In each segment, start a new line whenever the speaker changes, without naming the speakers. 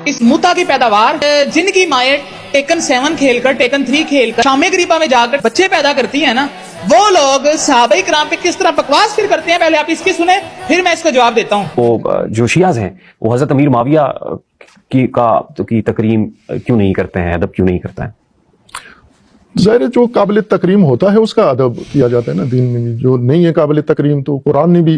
اس متا کی پیداوار جن کی مائیں ٹیکن 7 کھیل کر ٹیکن 3 کھیل کر شام غریبہ میں جا کر بچے پیدا کرتی ہیں نا، وہ لوگ صحابہ کرام پہ کس طرح بکواس پھر کرتے ہیں، پہلے آپ اس کی سنیں پھر میں اس کا جواب دیتا ہوں۔
وہ جو شیعہ ہیں وہ حضرت امیر معاویہ کی تکریم کیوں نہیں کرتے ہیں، ادب کیوں نہیں کرتے ہیں؟
ظاہر ہے جو قابل تکریم ہوتا ہے اس کا ادب کیا جاتا ہے نا دین میں بھی، جو نہیں ہے قابل تکریم تو قرآن نے بھی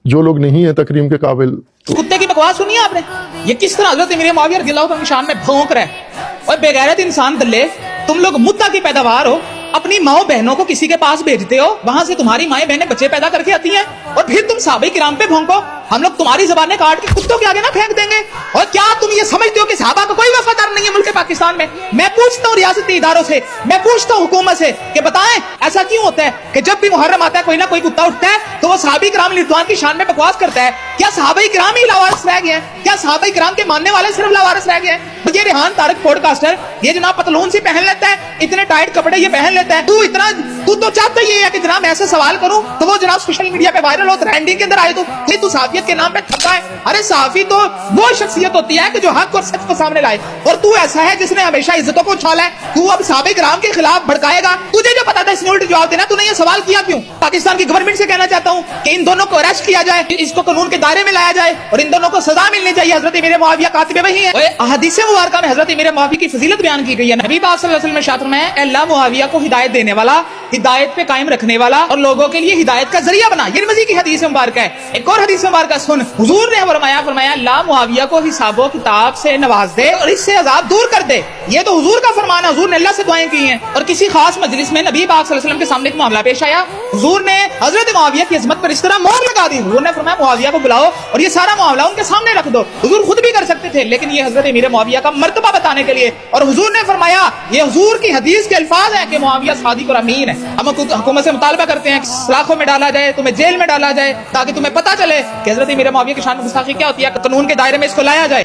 جو لوگ نہیں ہیں تکریم کے قابل
کتے کی بکواس سنی آپ نے، یہ کس طرح حضرت امیر معاویہ رضی اللہ عنہ کی شان میں بھونک رہا ہے۔ اور بے غیرت انسان دلے، تم لوگ متا کی پیداوار ہو، اپنی ماؤں بہنوں کو کسی کے پاس بھیجتے ہو، وہاں سے تمہاری مائیں بہنیں بچے پیدا کر کے آتی ہیں، اور پھر تم صحابہ کرام پہ بھونکو۔ ہم لوگ تمہاری زبانیں کاٹ کے کتوں کے آگے نہ پھینک دیں گے۔ اور کیا تم یہ سمجھتے ہو کہ صحابہ کا کوئی وفادار نہیں ہے ملک پاکستان میں؟ میں پوچھتا ہوں ریاستی اداروں سے، میں پوچھتا ہوں حکومت سے کہ بتائیں ایسا کیوں ہوتا ہے کہ جب بھی محرم آتا ہے کوئی نہ کوئی کتا اٹھتا ہے تو وہ صحابہ کرام رضوان کی شان میں بکواس کرتا ہے؟ کیا صحابہ کرام ہی لاوارث رہ گئے ہیں؟ کیا صحابہ کرام کے ماننے والے صرف لاوارث رہ گئے ہیں؟ یہ ریحان طارق پوڈ کاسٹر یہ جناب پتلون سے پہن لیتا ہے، اتنے ٹائٹ کپڑے یہ پہن لیتا ہے، تو چاہتا ہی ہے کہ جناب میں ایسے سوال کروں تو وہ جناب سوشل میڈیا پہ وائرل ہو، ٹرینڈنگ کے اندر آئے تو صحافیت کے نام پہ تھکا ہے۔ ارے صحافی تو وہ شخصیت ہوتی ہے کہ جو حق اور سچ کو سامنے لائے، اور تو ایسا ہے جس نے ہمیشہ عزتوں کو اچھالا ہے، تو اب صحابہ کرام کے خلاف بھڑکائے گا؟ تجھے جو پتا تھا اس نے الٹ جواب دینا، تو نے یہ سوال کیا کیوں؟ پاکستان کی گورنمنٹ سے کہنا چاہتا ہوں کہ ان دونوں کو اریسٹ کیا جائے، اس کو قانون کے دائرے میں لایا جائے اور ان دونوں کو سزا ملنی چاہیے۔ حضرت امیر معاویہ کاتب وحی ہیں۔ احادیث مبارکہ میں حضرت امیر معاویہ کی فضیلت بیان کی گئی ہے۔ نبی پاک صلی اللہ علیہ وسلم نے ارشاد فرمایا اے اللہ معاویہ کو ہدایت دینے والا، ہدایت پہ قائم رکھنے والا اور لوگوں کے لیے ہدایت کا ذریعہ بنا۔ یہ نبی کی حدیث مبارکہ ہے۔ ایک اور حدیث مبارکہ سن، حضور نے فرمایا اللہ معاویہ کو حساب و کتاب سے نواز دے اور اس سے عذاب دور کر دے۔ یہ تو حضور کا فرمان ہے، حضور نے اللہ سے دعائیں کی ہیں۔ اور کسی خاص مجلس میں نبی پاک صلی اللہ علیہ وسلم کے سامنے ایک معاملہ پیش آیا، حضور نے حضرت معاویہ کی عظمت پر اس طرح مہر لگا دی۔ حضور نے فرمایا معاویہ کو بلاؤ اور یہ سارا معاملہ ان کے سامنے رکھ دو۔ حضور خود بھی کر سکتے تھے لیکن یہ حضرت امیر معاویہ کا مرتبہ بتانے کے لیے، اور حضور نے فرمایا یہ حضور کی حدیث کے الفاظ ہیں کہ معاویہ صادق اور امین ہے۔ ہم حکومت سے مطالبہ کرتے ہیں کہ سلاخوں میں ڈالا جائے، تمہیں جیل میں ڈالا جائے تاکہ تمہیں پتہ چلے کہ حضرت امیر معاویہ کی شان میں گستاخی کیا ہوتی ہے، قانون کے دائرے میں اس کو لایا جائے۔